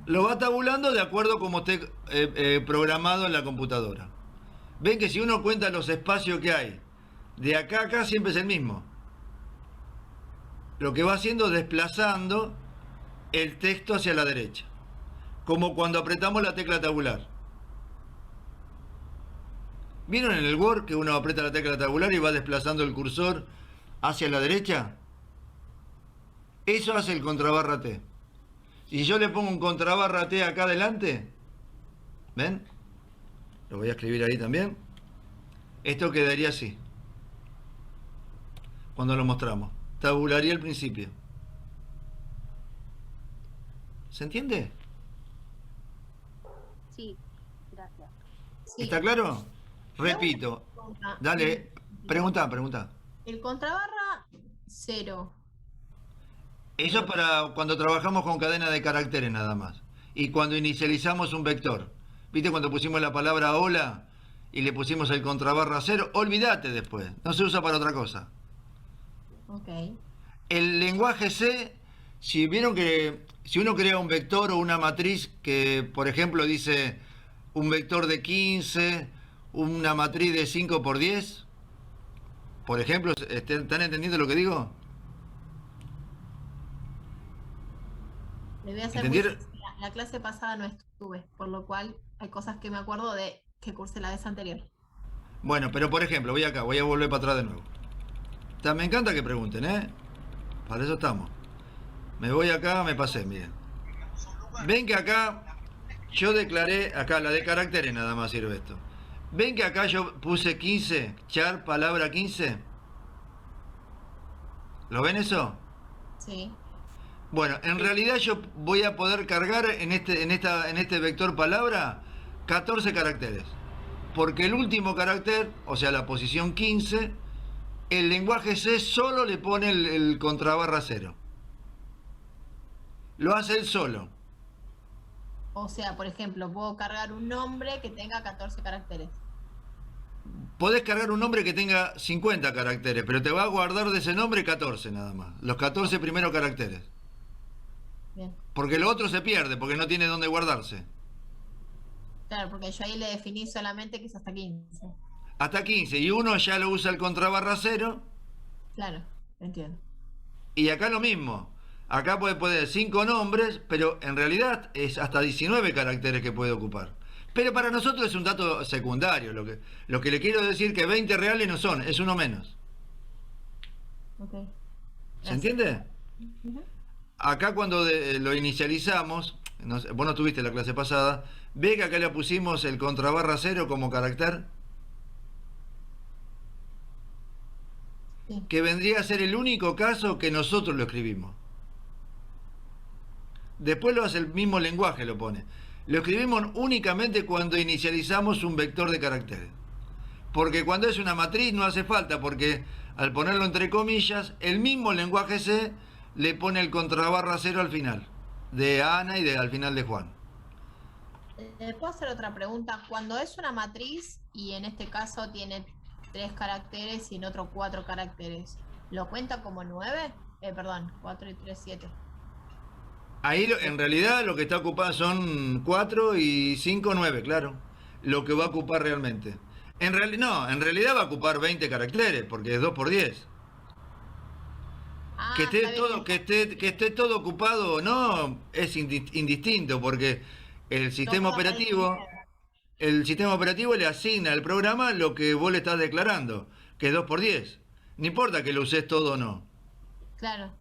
Lo va tabulando de acuerdo como esté programado en la computadora. Ven que si uno cuenta los espacios que hay, de acá a acá siempre es el mismo. Lo que va haciendo es desplazando el texto hacia la derecha. Como cuando apretamos la tecla tabular. ¿Vieron en el Word que uno aprieta la tecla tabular y va desplazando el cursor hacia la derecha? Eso hace el contrabarra T. Si yo le pongo un contrabarra T acá adelante, ¿ven? Lo voy a escribir ahí también. Esto quedaría así. Cuando lo mostramos. Tabularía el principio. ¿Se entiende? Sí, gracias. Sí. ¿Está claro? Repito. Dale, pregunta. El contrabarra 0. Eso es para cuando trabajamos con cadena de caracteres nada más. Y cuando inicializamos un vector. ¿Viste cuando pusimos la palabra hola y le pusimos el contrabarra 0? Olvídate después. No se usa para otra cosa. Ok. El lenguaje C, si vieron que si uno crea un vector o una matriz que, por ejemplo, dice un vector de 15, una matriz de 5 por 10, por ejemplo, ¿están entendiendo lo que digo? Le voy a hacer muy ¿Entendieron? sincera. La clase pasada no estuve, por lo cual hay cosas que me acuerdo de que cursé la vez anterior. Bueno, pero por ejemplo, voy acá, voy a volver para atrás de nuevo. Me encanta que pregunten, ¿eh? Para eso estamos. Me voy acá, me pasé, miren. Ven que acá yo declaré, acá la de caracteres nada más sirve esto. Ven que acá yo puse 15, char palabra 15. ¿Lo ven eso? Sí. Bueno, en realidad yo voy a poder cargar en este vector palabra 14 caracteres. Porque el último carácter, o sea la posición 15, el lenguaje C solo le pone el contrabarra 0. Lo hace él solo. O sea, por ejemplo, puedo cargar un nombre que tenga 14 caracteres. Podés cargar un nombre que tenga 50 caracteres, pero te va a guardar de ese nombre 14 nada más. Los 14 primeros caracteres. Bien. Porque lo otro se pierde, porque no tiene dónde guardarse. Claro, porque yo ahí le definí solamente que es hasta 15. Hasta 15. Y uno ya lo usa el contrabarra 0. Claro, entiendo. Y acá lo mismo. Acá puede poner 5 nombres, pero en realidad es hasta 19 caracteres que puede ocupar. Pero para nosotros es un dato secundario. Lo que le quiero decir que 20 reales no son, es uno menos. Ok. ¿Se Gracias. entiende? Ujú. Acá cuando lo inicializamos, vos no tuviste la clase pasada, ve que acá le pusimos el contrabarra 0 como carácter, Sí. que vendría a ser el único caso que nosotros lo escribimos. Después lo hace el mismo lenguaje, lo pone. Lo escribimos únicamente cuando inicializamos un vector de caracteres. Porque cuando es una matriz no hace falta, porque al ponerlo entre comillas, el mismo lenguaje C le pone el contrabarra 0 al final, de Ana y al final de Juan. ¿Puedo hacer otra pregunta? Cuando es una matriz y en este caso tiene 3 caracteres y en otro 4 caracteres, ¿lo cuenta como 9? Perdón, 4 y 3, 7. Ahí en realidad lo que está ocupado son 4 y 5, 9, claro. Lo que va a ocupar realmente. En realidad va a ocupar 20 caracteres, porque es 2 por 10. Ah, Que esté está bien. todo, que esté todo ocupado o no, es indistinto, porque el sistema Todo aparece operativo, primero. el sistema operativo le asigna al programa lo que vos le estás declarando, que es 2 por 10. No importa que lo uses todo o no. Claro.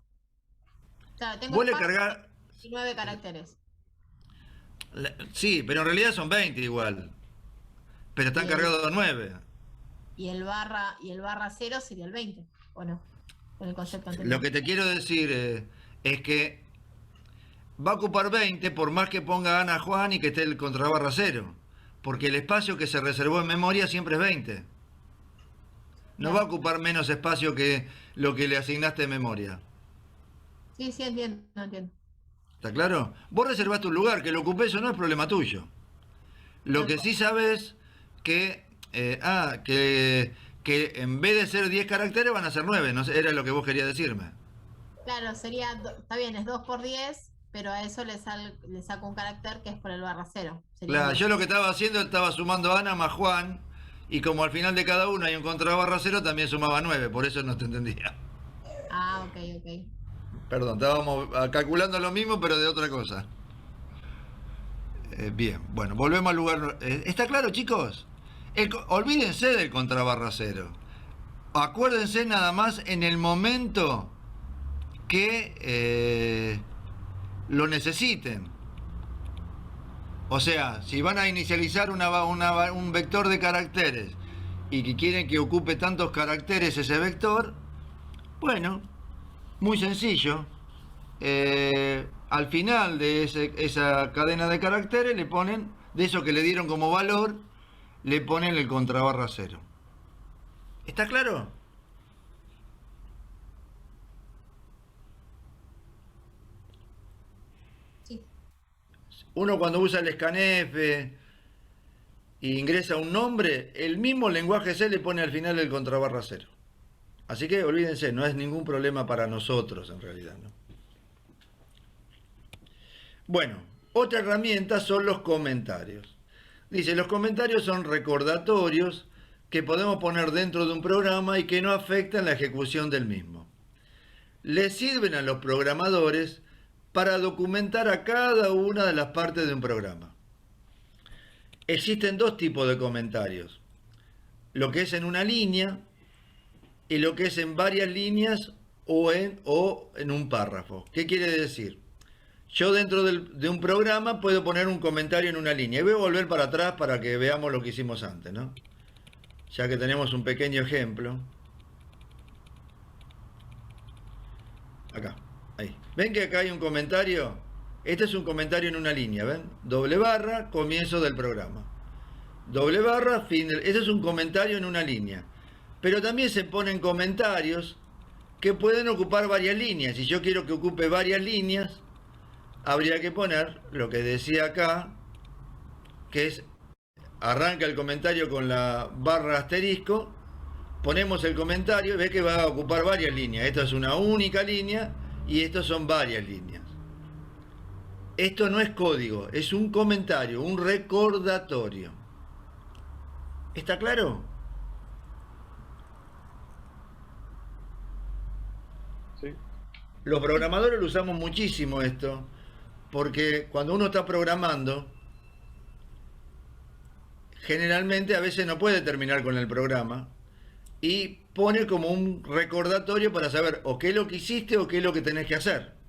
Claro, tengo Vos le espacio cargás, para 19 caracteres. sí, pero en realidad son 20 igual. Pero están Y el, cargados 9. y el barra 0 sería el 20, ¿o no? Con el concepto Lo anterior. que te quiero decir es que va a ocupar 20 por más que ponga Ana Juan y que esté el contrabarra 0. Porque el espacio que se reservó en memoria siempre es 20. No va a Claro. ocupar menos espacio que lo que le asignaste en memoria. Sí, sí, entiendo, entiendo. ¿Está claro? Vos reservaste un lugar, que lo ocupes o no es problema tuyo. Lo Tal que cual. sí sabes que, que en vez de ser 10 caracteres van a ser 9. No sé, era lo que vos querías decirme. Claro, sería, está bien, es 2 por 10, pero a eso le saco un carácter que es por el barra 0. Serían Claro, 10. yo lo que estaba haciendo estaba sumando Ana más Juan. Y como al final de cada uno hay un contrabarra 0, también sumaba 9. Por eso no te entendía. Ah, ok, ok. Perdón, estábamos calculando lo mismo, pero de otra cosa. Bien, bueno, volvemos al lugar. ¿Está claro, chicos? Olvídense del contrabarra 0. Acuérdense nada más en el momento que lo necesiten. O sea, si van a inicializar un vector de caracteres y que quieren que ocupe tantos caracteres ese vector, bueno, muy sencillo. Al final de esa cadena de caracteres le ponen, de eso que le dieron como valor, le ponen el contrabarra 0. ¿Está claro? uno cuando usa el scanf e ingresa un nombre, el mismo lenguaje C le pone al final el contrabarra 0. Así que olvídense, no es ningún problema para nosotros en realidad, ¿no? Bueno, otra herramienta son los comentarios. Dice, los comentarios son recordatorios que podemos poner dentro de un programa y que no afectan la ejecución del mismo. Les sirven a los programadores para documentar a cada una de las partes de un programa. Existen dos tipos de comentarios, lo que es en una línea y lo que es en varias líneas o en un párrafo. ¿Qué quiere decir? Yo dentro de un programa puedo poner un comentario en una línea. Y voy a volver para atrás para que veamos lo que hicimos antes, ¿no? Ya que tenemos un pequeño ejemplo. Acá, ahí. ¿Ven que acá hay un comentario? Este es un comentario en una línea, ¿ven? Doble barra, comienzo del programa. Doble barra, fin del... Este es un comentario en una línea. Pero también se ponen comentarios que pueden ocupar varias líneas. Si yo quiero que ocupe varias líneas, habría que poner lo que decía acá, que es, arranca el comentario con la barra asterisco, ponemos el comentario y ve que va a ocupar varias líneas. Esta es una única línea y estas son varias líneas. Esto no es código, es un comentario, un recordatorio. ¿Está claro? Sí. Los programadores lo usamos muchísimo esto, porque cuando uno está programando, generalmente a veces no puede terminar con el programa y pone como un recordatorio para saber o qué es lo que hiciste o qué es lo que tenés que hacer.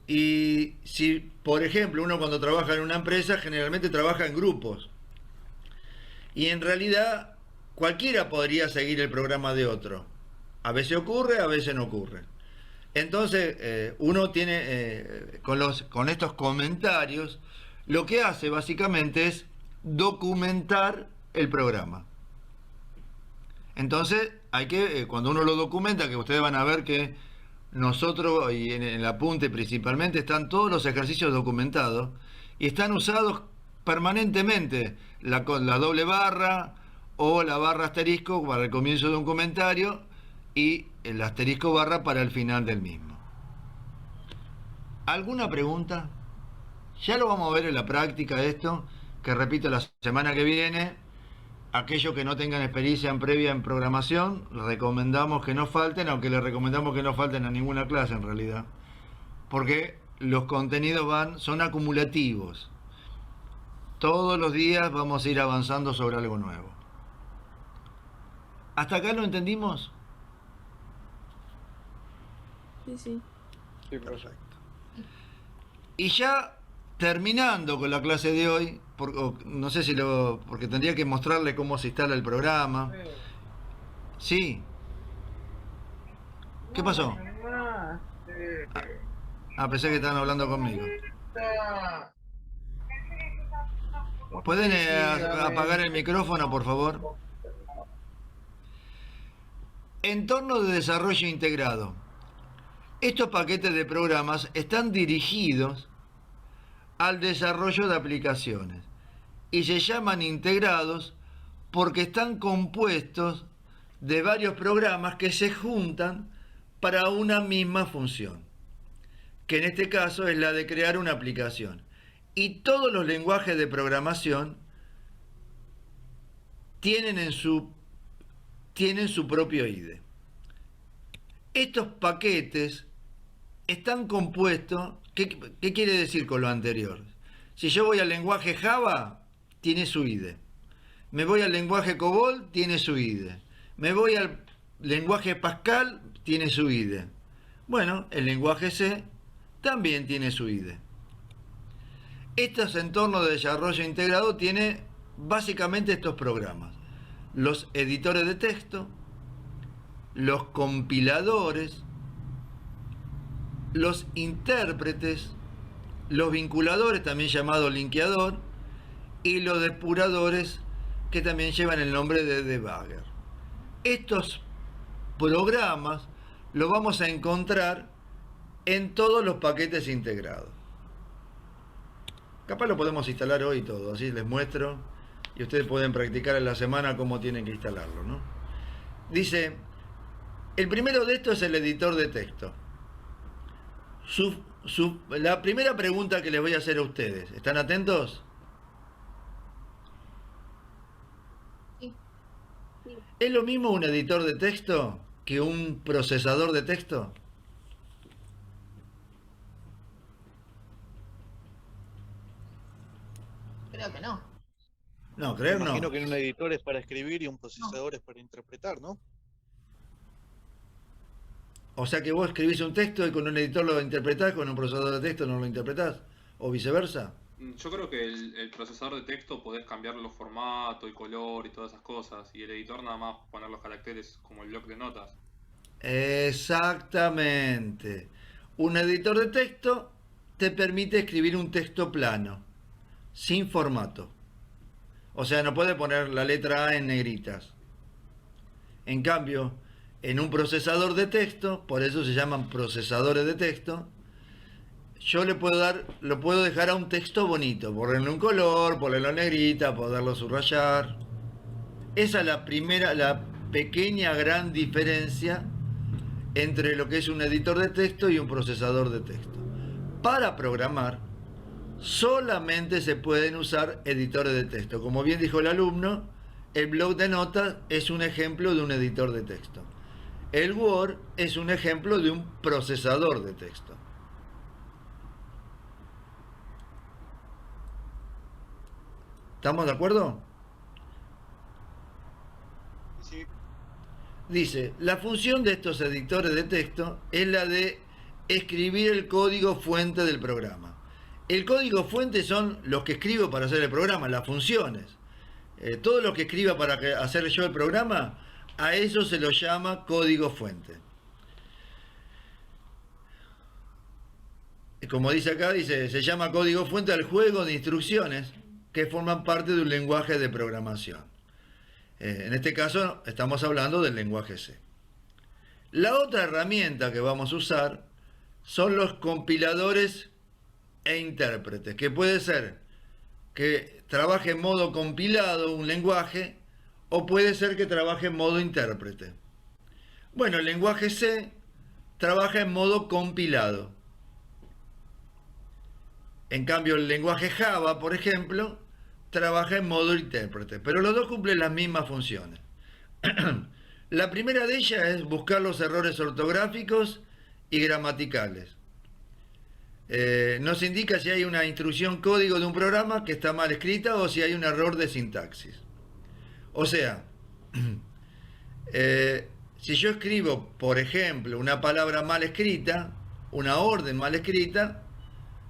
Y si, por ejemplo, uno cuando trabaja en una empresa, generalmente trabaja en grupos. Y en realidad, cualquiera podría seguir el programa de otro. A veces ocurre, a veces no ocurre. Entonces, uno tiene, con estos comentarios, lo que hace básicamente es documentar el programa. Entonces, hay que, cuando uno lo documenta, que ustedes van a ver que nosotros, y en el apunte principalmente, están todos los ejercicios documentados y están usados permanentemente, la doble barra o la barra asterisco para el comienzo de un comentario y el asterisco barra para el final del mismo. ¿Alguna pregunta? Ya lo vamos a ver en la práctica esto, que repito, la semana que viene. Aquellos que no tengan experiencia previa en programación, recomendamos que no falten, aunque les recomendamos que no falten a ninguna clase en realidad, porque los contenidos son acumulativos. Todos los días vamos a ir avanzando sobre algo nuevo. ¿Hasta acá lo entendimos? Sí, sí. Sí, Perfecto. Y ya terminando con la clase de hoy, no sé si porque tendría que mostrarle cómo se instala el programa. Sí. ¿Qué pasó? Pensé que estaban hablando conmigo. ¿Pueden apagar el micrófono, por favor? Entorno de desarrollo integrado. Estos paquetes de programas están dirigidos al desarrollo de aplicaciones y se llaman integrados porque están compuestos de varios programas que se juntan para una misma función, que en este caso es la de crear una aplicación. Y todos los lenguajes de programación tienen su propio IDE. Estos paquetes están compuestos. ¿Qué quiere decir con lo anterior? Si yo voy al lenguaje Java, tiene su IDE. Me voy al lenguaje COBOL, tiene su IDE. Me voy al lenguaje Pascal, tiene su IDE. Bueno, el lenguaje C también tiene su IDE. Estos entornos de desarrollo integrado tiene básicamente estos programas: los editores de texto, los compiladores, los intérpretes, los vinculadores, también llamado linkeador, y los depuradores, que también llevan el nombre de debugger. Estos programas los vamos a encontrar en todos los paquetes integrados. Capaz lo podemos instalar hoy todo, así les muestro y ustedes pueden practicar en la semana cómo tienen que instalarlo, ¿no? Dice, el primero de estos es el editor de texto. La primera pregunta que les voy a hacer a ustedes, ¿están atentos? Sí. ¿Es lo mismo un editor de texto que un procesador de texto? Creo que no. No, Me creo no. imagino que en un editor es para escribir y un procesador es para interpretar, ¿no? O sea que vos escribís un texto y con un editor lo interpretás, con un procesador de texto no lo interpretás, o viceversa. Yo creo que el procesador de texto podés cambiar los formatos y color y todas esas cosas, y el editor nada más poner los caracteres como el bloc de notas. Exactamente. Un editor de texto te permite escribir un texto plano, sin formato. O sea, no puede poner la letra A en negritas. En cambio, en un procesador de texto, por eso se llaman procesadores de texto, yo lo puedo dejar a un texto bonito, ponerle un color, ponerlo en negrita, poderlo subrayar. Esa es la pequeña gran diferencia entre lo que es un editor de texto y un procesador de texto. Para programar, solamente se pueden usar editores de texto. Como bien dijo el alumno, el bloc de notas es un ejemplo de un editor de texto. El Word es un ejemplo de un procesador de texto. ¿Estamos de acuerdo? Sí. Dice, la función de estos editores de texto es la de escribir el código fuente del programa. El código fuente son los que escribo para hacer el programa, las funciones. Todo lo que escriba para hacer yo el programa, a eso se lo llama código fuente. Como dice acá, se llama código fuente al juego de instrucciones que forman parte de un lenguaje de programación. En este caso estamos hablando del lenguaje C. La otra herramienta que vamos a usar son los compiladores e intérpretes, que puede ser que trabaje en modo compilado un lenguaje o puede ser que trabaje en modo intérprete. Bueno, el lenguaje C trabaja en modo compilado. En cambio, el lenguaje Java, por ejemplo, trabaja en modo intérprete, pero los dos cumplen las mismas funciones. La primera de ellas es buscar los errores ortográficos y gramaticales. Nos indica si hay una instrucción código de un programa que está mal escrita o si hay un error de sintaxis. O sea, si yo escribo, por ejemplo, una palabra mal escrita, una orden mal escrita,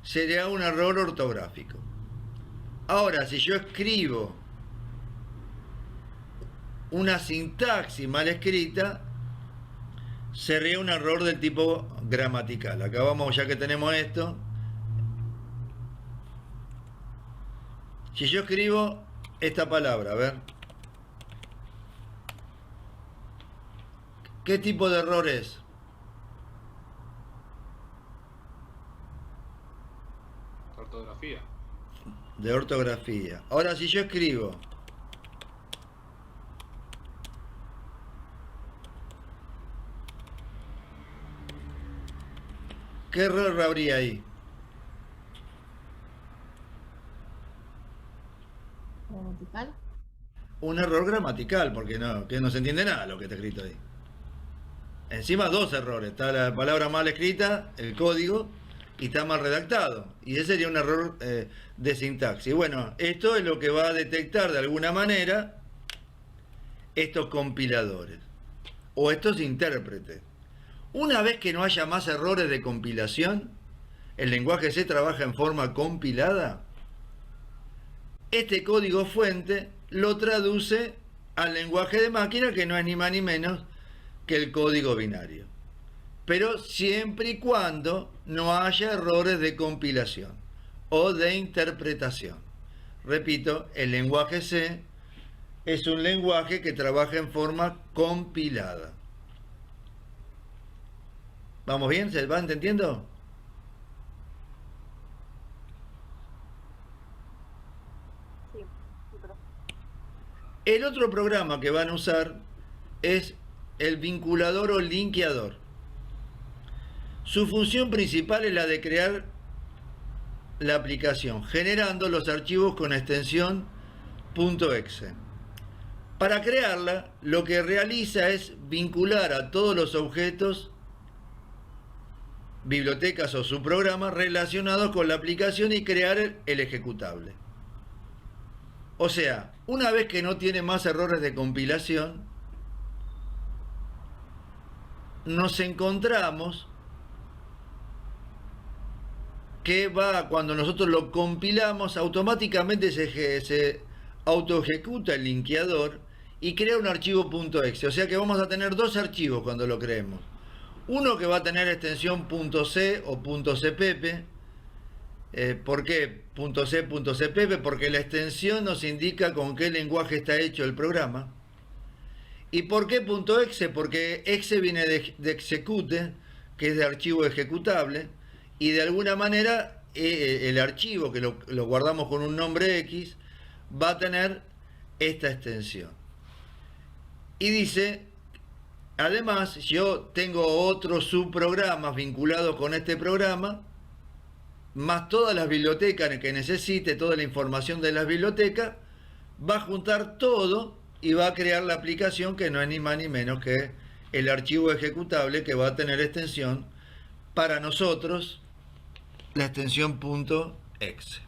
sería un error ortográfico. Ahora, si yo escribo una sintaxis mal escrita, sería un error del tipo gramatical. Acá vamos, ya que tenemos esto. Si yo escribo esta palabra, a ver. ¿Qué tipo de error es? Ortografía. De ortografía. Ahora, si yo escribo ¿qué error habría ahí? ¿Gramatical? Un error gramatical, porque que no se entiende nada lo que está escrito ahí. Encima dos errores. Está la palabra mal escrita, el código, y está mal redactado. Y ese sería un error de sintaxis. Bueno, esto es lo que va a detectar de alguna manera estos compiladores o estos intérpretes. Una vez que no haya más errores de compilación, el lenguaje C trabaja en forma compilada. Este código fuente lo traduce al lenguaje de máquina, que no es ni más ni menos que el código binario. Pero siempre y cuando no haya errores de compilación o de interpretación. Repito, el lenguaje C es un lenguaje que trabaja en forma compilada. ¿Vamos bien? ¿Se va entendiendo? El otro programa que van a usar es el vinculador o linkeador. Su función principal es la de crear la aplicación, generando los archivos con extensión .exe. Para crearla, lo que realiza es vincular a todos los objetos, bibliotecas o subprogramas relacionados con la aplicación y crear el ejecutable. O sea, una vez que no tiene más errores de compilación, nos encontramos que cuando nosotros lo compilamos, automáticamente se autoejecuta el linkeador y crea un archivo .exe. O sea que vamos a tener dos archivos cuando lo creemos. Uno que va a tener extensión .c o .cpp. ¿Por qué .c.cpp? Porque la extensión nos indica con qué lenguaje está hecho el programa. ¿Y por qué .exe? Porque exe viene de execute, que es de archivo ejecutable, y de alguna manera el archivo que lo guardamos con un nombre X va a tener esta extensión. Y dice, además, yo tengo otros subprogramas vinculados con este programa, más todas las bibliotecas que necesite, toda la información de las bibliotecas, va a juntar todo y va a crear la aplicación, que no es ni más ni menos que el archivo ejecutable, que va a tener extensión para nosotros, la extensión .exe.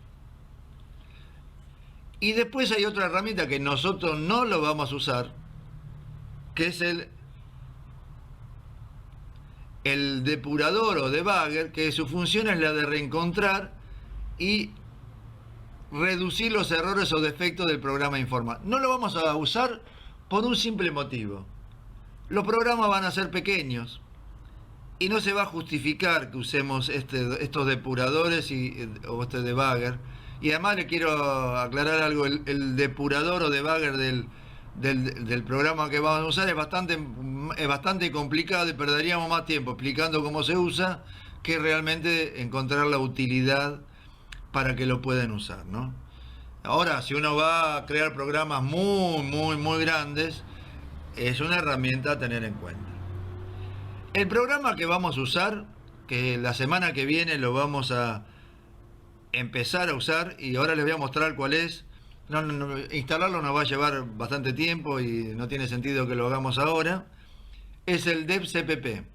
Y después hay otra herramienta que nosotros no lo vamos a usar, que es el depurador o debugger, que su función es la de reencontrar y reducir los errores o defectos del programa informático. No lo vamos a usar por un simple motivo. Los programas van a ser pequeños y no se va a justificar que usemos estos depuradores o este debugger. Y además le quiero aclarar algo, el depurador o debugger del programa que vamos a usar es bastante complicado y perderíamos más tiempo explicando cómo se usa que realmente encontrar la utilidad para que lo puedan usar, ¿no? Ahora, si uno va a crear programas muy grandes, es una herramienta a tener en cuenta. El programa que vamos a usar, que la semana que viene lo vamos a empezar a usar, y ahora les voy a mostrar cuál es. Instalarlo nos va a llevar bastante tiempo y no tiene sentido que lo hagamos ahora. Es el DevCpp.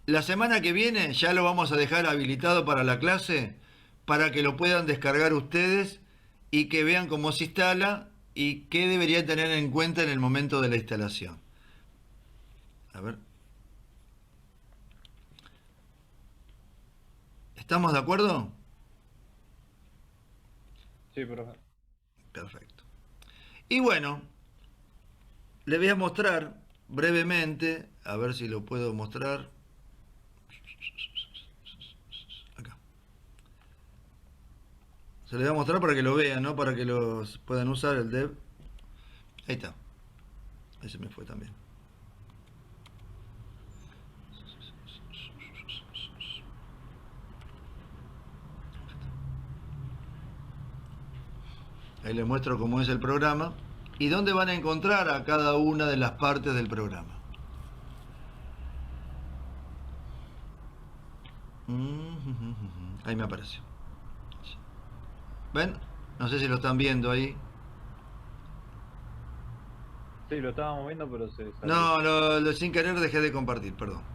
La semana que viene ya lo vamos a dejar habilitado para la clase, para que lo puedan descargar ustedes y que vean cómo se instala y qué deberían tener en cuenta en el momento de la instalación. A ver. ¿Estamos de acuerdo? Sí, profe. Perfecto. Y bueno, les voy a mostrar brevemente, a ver si lo puedo mostrar. Acá. Se les voy a mostrar para que lo vean, ¿no? Para que los puedan usar el dev. Ahí está. Ahí se me fue también. Ahí les muestro cómo es el programa y dónde van a encontrar a cada una de las partes del programa. Ahí me apareció. ¿Ven? No sé si lo están viendo ahí. Sí, lo estábamos viendo, pero se salió. No, sin querer dejé de compartir, perdón.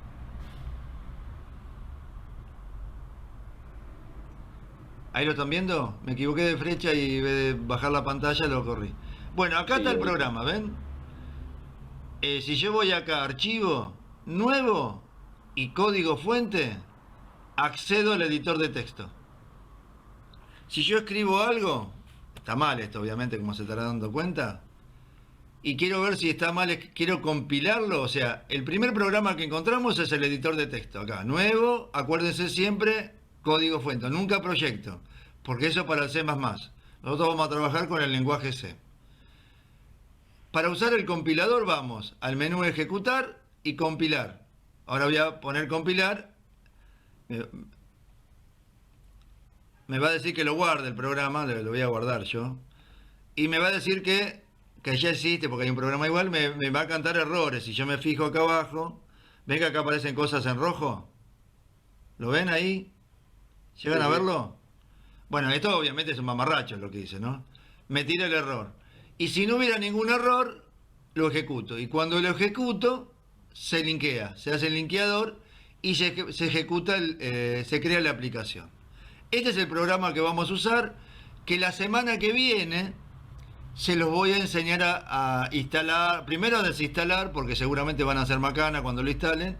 ¿Ahí lo están viendo? Me equivoqué de flecha y en vez de bajar la pantalla lo corrí. Bueno, acá Sí, está el ahí. programa, ¿ven? Si yo voy acá, archivo, nuevo y código fuente, accedo al editor de texto. Si yo escribo algo, está mal esto obviamente, como se estará dando cuenta, y quiero ver si está mal, quiero compilarlo, o sea, el primer programa que encontramos es el editor de texto, acá, nuevo, acuérdense siempre, código fuente, nunca proyecto, porque eso para el C++. Nosotros vamos a trabajar con el lenguaje C. Para usar el compilador vamos al menú ejecutar y compilar. Ahora voy a poner compilar. Me va a decir que lo guarde el programa, lo voy a guardar yo. Y me va a decir que que ya existe, porque hay un programa igual, me va a cantar errores. Si yo me fijo acá abajo, ¿ven que acá aparecen cosas en rojo? ¿Lo ven ahí? ¿Llegan Sí, a sí. verlo? Bueno, esto obviamente es un mamarracho lo que hice, ¿no? Me tira el error. Y si no hubiera ningún error, lo ejecuto. Y cuando lo ejecuto, se linkea, se hace el linkeador y se ejecuta, se crea la aplicación. Este es el programa que vamos a usar, que la semana que viene se los voy a enseñar a instalar, primero a desinstalar, porque seguramente van a ser macana cuando lo instalen,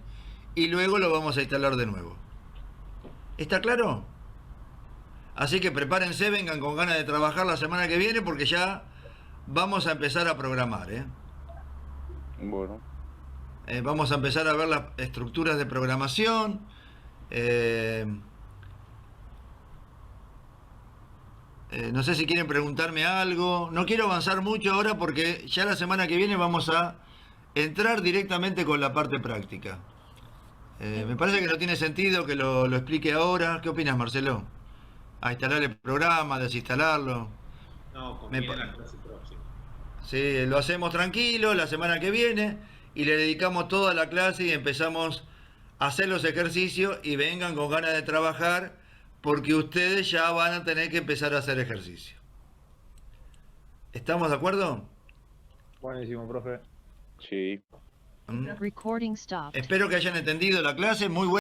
y luego lo vamos a instalar de nuevo. ¿Está claro? Así que prepárense, vengan con ganas de trabajar la semana que viene, porque ya vamos a empezar a programar, ¿eh? Bueno, Vamos a empezar a ver las estructuras de programación. No sé si quieren preguntarme algo. No quiero avanzar mucho ahora porque ya la semana que viene vamos a entrar directamente con la parte práctica. Me parece que no tiene sentido que lo explique ahora. ¿Qué opinas, Marcelo? A instalar el programa, desinstalarlo. No, Me conviene pa- la clase próxima. Sí, lo hacemos tranquilo la semana que viene y le dedicamos toda la clase y empezamos a hacer los ejercicios y vengan con ganas de trabajar porque ustedes ya van a tener que empezar a hacer ejercicio. ¿Estamos de acuerdo? Buenísimo, profe. sí. ¿Mm? Recording stopped. Espero que hayan entendido la clase, muy buena.